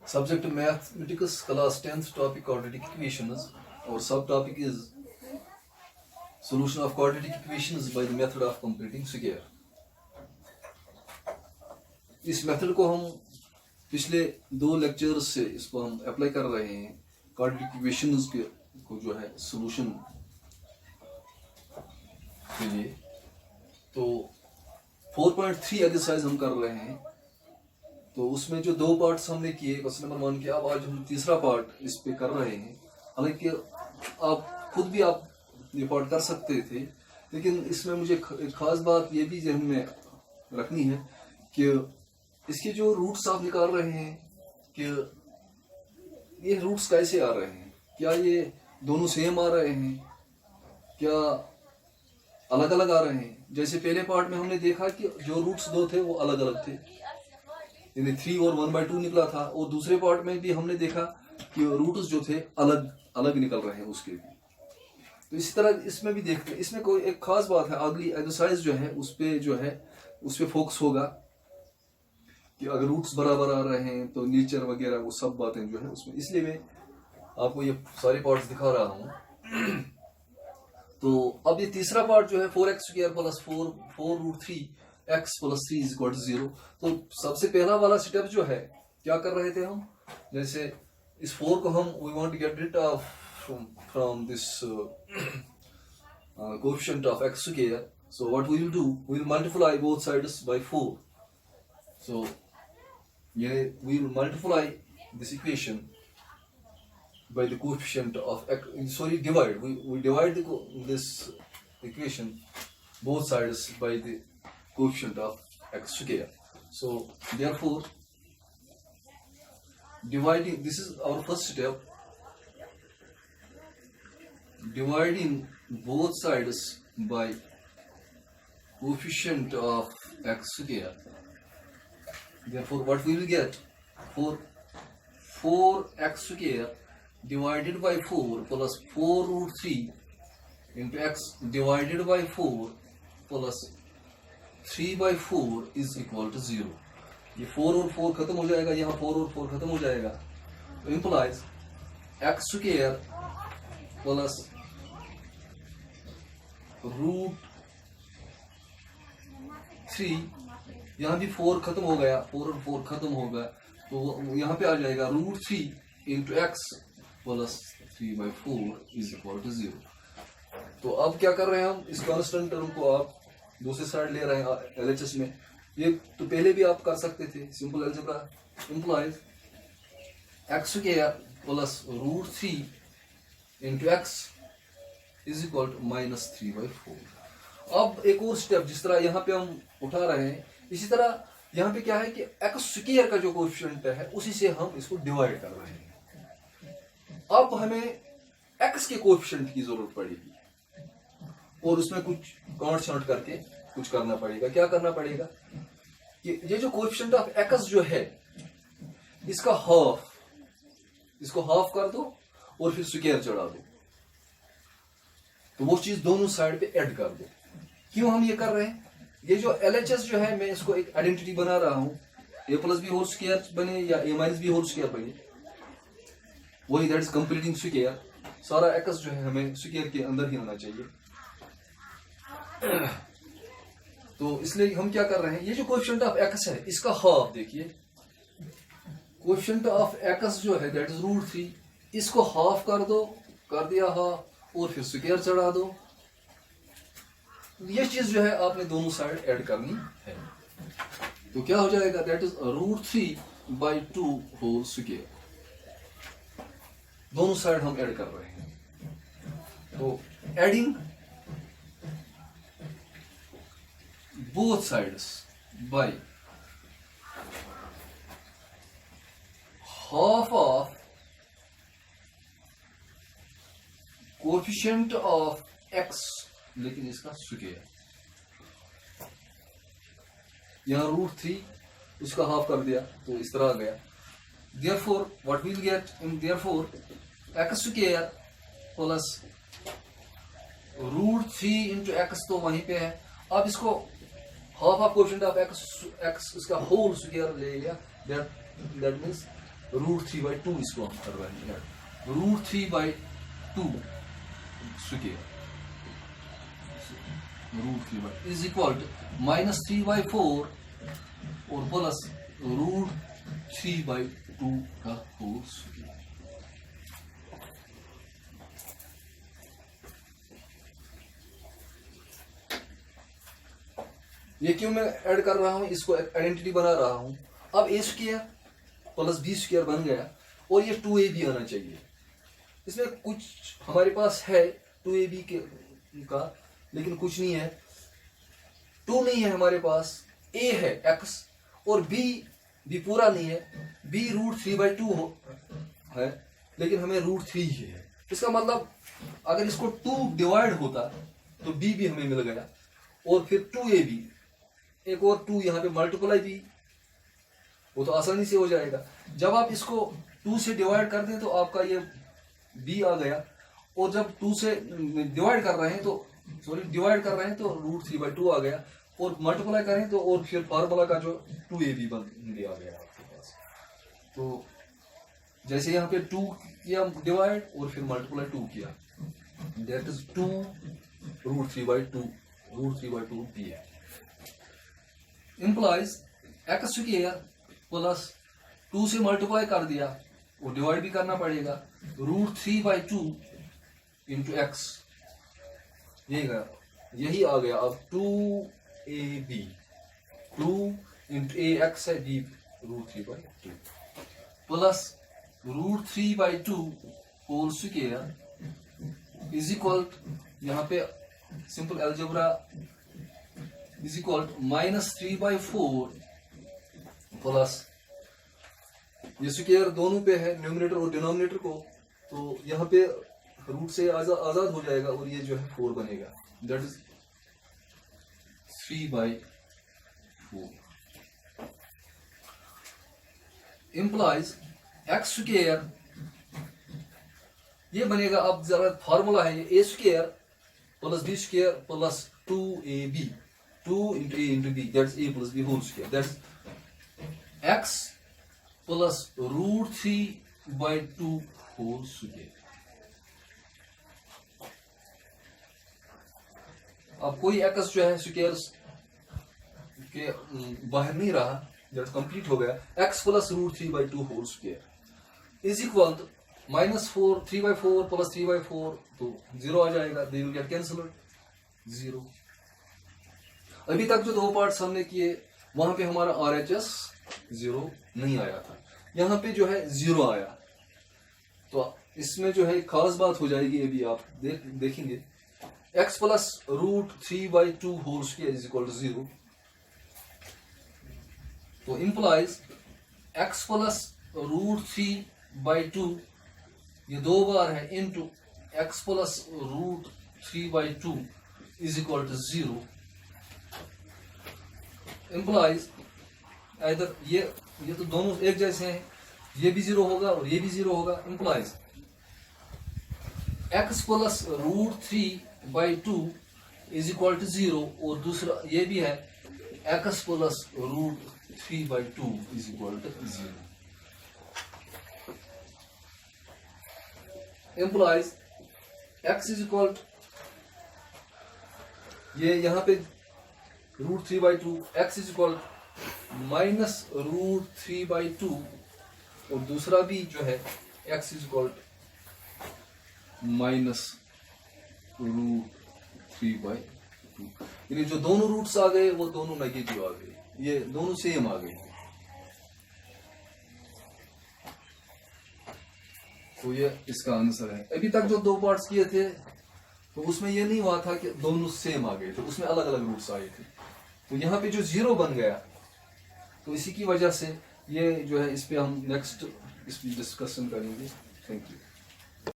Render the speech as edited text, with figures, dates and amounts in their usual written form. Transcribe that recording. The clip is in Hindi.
Subject Mathematics class 10th topic quadratic equations. Our subtopic is solution of quadratic equations by the method of completing square. इस मेथड को हम पिछले 2 लेक्चर्स से इसको हम अप्लाई कर रहे हैं क्वाड्रेटिक इक्वेशंस के को जो है सॉल्यूशन के लिए। तो 4.3 एक्सरसाइज हम कर रहे हैं। तो उसमें जो 2 पार्ट्स हमने किए, क्वेश्चन नंबर 1 के, अब आज हम तीसरा पार्ट इस पे कर रहे हैं। हालांकि आप खुद भी आप ये पार्ट कर सकते थे, लेकिन इसमें मुझे एक खास बात ये भी ध्यान में रखनी है कि इसके जो रूट्स आप निकाल रहे हैं कि ये रूट्स कैसे आ रहे हैं, क्या ये दोनों सेम आ रहे हैं, क्या अलग अलग आ रहे हैं। जैसे पहले पार्ट में हमने देखा कि जो रूट्स 2 थे वो अलग अलग थे, यानी 3 और 1/2 निकला था। और दूसरे पार्ट में भी हमने देखा कि रूट्स जो थे अलग अलग निकल रहे हैं उसके भी। तो इसी तरह इसमें भी देखते हैं। इसमें कोई एक खास बात है, अगली एक्सरसाइज जो है उस पे फोकस होगा कि अगर रूट्स बराबर आ रहे हैं तो नेचर वगैरह वो सब बातें जो है उसमें, इसलिए मैं आपको ये सारे पार्ट्स दिखा रहा हूँ। तो अब ये तीसरा पार्ट जो है 4x² + 4√3x + 3 = 0। तो सबसे पहला वाला स्टेप जो है क्या कर रहे थे हम, जैसे इस 4 को हम we want to get rid of from this coefficient of x²। So what we will do, we will multiply both sides by 4। सो we will multiply this equation by the coefficient of x, divide. We divide this equation both sides by the coefficient of x². So therefore, dividing, this is our first step, dividing both sides by coefficient of x². Therefore, what we will get, for 4x² divided by 4 plus 4√3 into x divided by 4 plus 3/4 is equal to 0. ये 4 और 4 खत्म हो जाएगा, यहाँ 4 और 4 खत्म हो जाएगा। तो implies x² plus √3, यहाँ भी 4 खत्म हो गया, 4 और 4 खत्म हो गया, तो यहाँ पे आ जाएगा √3 into x plus 3/4 is equal to 0। तो अब क्या कर रहे हैं हम, इस कांस्टेंट टर्म को आप दूसरी साइड ले रहे हैं LHS में। ये तो पहले भी आप कर सकते थे, simple algebra implies x² plus √3 into x is equal to -3/4। अब एक और स्टेप, जिस तरह यहाँ पे हम उठा रहे हैं, इसी तरह यहाँ पे क्या है कि x² का जो कोएफिशिएंट है उसी से हम इसको डिवाइड कर रहे हैं। अब हमें x के कोएफिशिएंट की जरूरत पड़ेगी और उसमें कुछ काउंट शाउंट करके कुछ करना पड़ेगा। क्या करना पड़ेगा कि ये जो कोएफिशिएंट ऑफ x जो है इसका इसको हाफ कर दो और फिर स्क्वायर चढ़ा दो, तो वो चीज दोनों साइड पे ऐड कर दो। क्यों हम ये कर रहे हैं, ये जो LHS जो है मैं इसको एक आइडेंटिटी बना रहा हूं, a+b² बने या a-b² बने, वही दैट इज कंप्लीटिंग स्क्वायर। सारा x जो है हमें स्क्वायर के अंदर ही होना चाहिए। तो इसलिए हम क्या कर रहे हैं, ये जो कोएफिशिएंट ऑफ x है इसका हाफ देखिए, कोएफिशिएंट ऑफ x जो है दैट इज √3, इसको हाफ कर दो, कर दिया हाफ, और फिर स्क्वायर चढ़ा दो। ये चीज जो है आपने दोनों साइड ऐड करनी है। तो क्या हो जाएगा, दैट इज √3/2 होल स्क्वायर। दोनों साइड हम ऐड कर रहे हैं। तो adding both sides by half of coefficient of x, लेकिन इसका स्क्वायर, यहाँ √3 उसका हाफ कर दिया तो इस तरह आ गया। Therefore, what we'll get in therefore x² plus √3 into x तो वहीं पे है। अब इसको half of coefficient of x इसका होल स्क्वायर ले लिया, दैट मीन्स √3/2 इसको हम कर रहे हैं, √3/2 स्क्वायर √3 इज इक्वल टू -3/4 और प्लस √3/2 का होल स्क्वायर। ये क्यों मैं ऐड कर रहा हूं, इसको आइडेंटिटी बना रहा हूं। अब a square plus b square बन गया और ये 2ab आना चाहिए। इसमें कुछ हमारे पास है 2ab का, लेकिन कुछ नहीं है, 2 नहीं है हमारे पास, a है x और b भी पूरा नहीं है, b √3/2 है, लेकिन हमें √3 ही है। इसका मतलब अगर इसको 2 डिवाइड होता तो b भी हमें मिल गया और फिर 2ab, एक और 2 यहाँ पे मल्टीप्लाई भी, वो तो आसानी से हो जाएगा। जब आप इसको 2 से डिवाइड कर दें तो आपका ये b आ गया, और जब 2 से डिवाइड कर रहे हैं तो √3/2 आ गया, और मल्टीप्लाई करें तो और फिर फार्मूला का जो 2ab बन गया आपके पास। तो जैसे यहाँ पे 2 किया डिवाइड और फिर मल्टीप्लाई 2 किया, दैट इज 2 √3/2 b है। इंप्लाइज x स्क्वायर प्लस 2 से मल्टीप्लाई कर दिया, वो डिवाइड भी करना पड़ेगा, √3/2 इंटू x, यही आ गया। अब 2ab, 2 इंटू ax है, b √3/2 plus √3/2 whole square is equal, यहाँ पे simple algebra, is equal -3/4 plus ये स्क्वायर दोनों पे है, न्यूमरेटर और डिनोमिनेटर को, तो यहाँ पे रूट से आजाद हो जाएगा और ये जो है 4 बनेगा, that is 3/4 implies x square, ये बनेगा। अब जरा फार्मूला है ये, a square plus b square plus 2ab, 2 into a into b, that's a plus b whole square, that's x plus √3/2 whole square. अब कोई x जो है स्क्वायर के बाहर नहीं रहा, दैट कंप्लीट हो गया, x plus √3/2 whole square is equal -4 3/4 plus 3/4, तो 0 आ जाएगा, दे विल गेट कैंसल्ड 0। अभी तक जो 2 पार्ट्स हमने किए वहां पे हमारा RHS 0 नहीं आया था, यहाँ पे जो है 0 आया, तो इसमें जो है खास बात हो जाएगी, अभी आप देखेंगे x plus √3/2 whole square is equal to 0, तो इंप्लाइज x प्लस √3/2, ये 2 बार है, into x plus √3/2 is equal to 0, implies इधर ये तो दोनों एक जैसे हैं, ये भी 0 होगा और ये भी 0 होगा, implies x plus √3/2 is equal to 0, और दूसरा ये भी है x plus √3/2 is equal to 0, implies x is equal, ये यहाँ पे √3/2, x इज इक्वल -√3/2, और दूसरा भी जो है x इज इक्वल -√3/2, यानी जो दोनों रूट्स आ गए वो दोनों नेगेटिव आ गए, ये दोनों सेम आ गए, तो ये इसका आंसर है। अभी तक जो 2 पार्ट्स किए थे तो उसमें ये नहीं हुआ था कि दोनों सेम आ गए थे, उसमें अलग अलग रूट्स आए थे, तो यहाँ पे जो 0 बन गया, तो इसी की वजह से ये जो है, इस पे हम नेक्स्ट इसमें डिस्कशन करेंगे। Thank you.